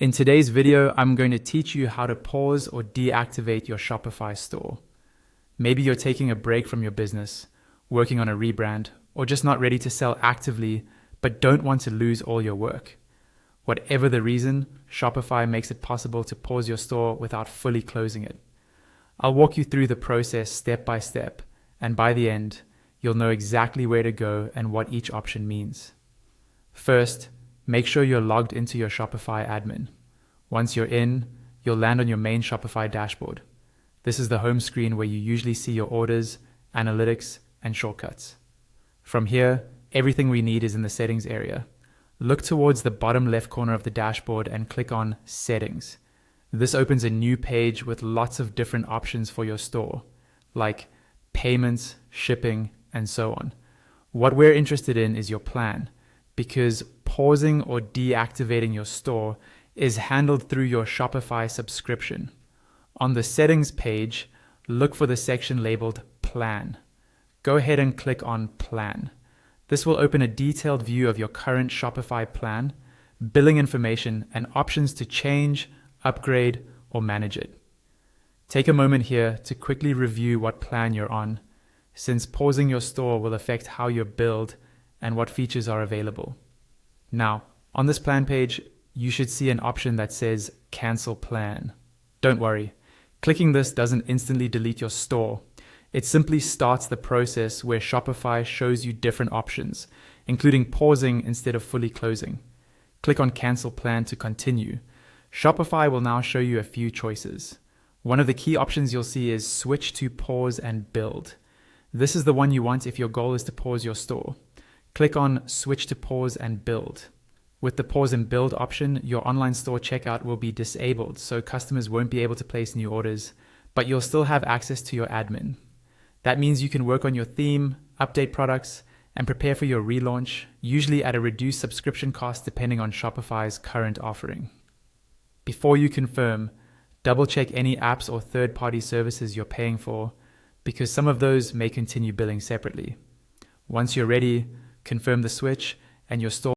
In today's video, I'm going to teach you how to pause or deactivate your Shopify store. Maybe you're taking a break from your business, working on a rebrand, or just not ready to sell actively, but don't want to lose all your work. Whatever the reason, Shopify makes it possible to pause your store without fully closing it. I'll walk you through the process step by step, and by the end, you'll know exactly where to go and what each option means. First, make sure you're logged into your Shopify admin. Once you're in, you'll land on your main Shopify dashboard. This is the home screen where you usually see your orders, analytics, and shortcuts. From here, everything we need is in the settings area. Look towards the bottom left corner of the dashboard and click on Settings. This opens a new page with lots of different options for your store, like payments, shipping, and so on. What we're interested in is your plan, because pausing or deactivating your store is handled through your Shopify subscription. On the settings page, look for the section labeled Plan. Go ahead and click on Plan. This will open a detailed view of your current Shopify plan, billing information, and options to change, upgrade, or manage it. Take a moment here to quickly review what plan you're on, since pausing your store will affect how you're billed and what features are available. Now, on this plan page, you should see an option that says Cancel Plan. Don't worry, clicking this doesn't instantly delete your store. It simply starts the process where Shopify shows you different options, including pausing instead of fully closing. Click on Cancel Plan to continue. Shopify will now show you a few choices. One of the key options you'll see is Switch to Pause and Build. This is the one you want if your goal is to pause your store. Click on Switch to Pause and Build. With the Pause and Build option, your online store checkout will be disabled, so customers won't be able to place new orders, but you'll still have access to your admin. That means you can work on your theme, update products, and prepare for your relaunch, usually at a reduced subscription cost depending on Shopify's current offering. Before you confirm, double-check any apps or third-party services you're paying for, because some of those may continue billing separately. Once you're ready, confirm the switch, and your store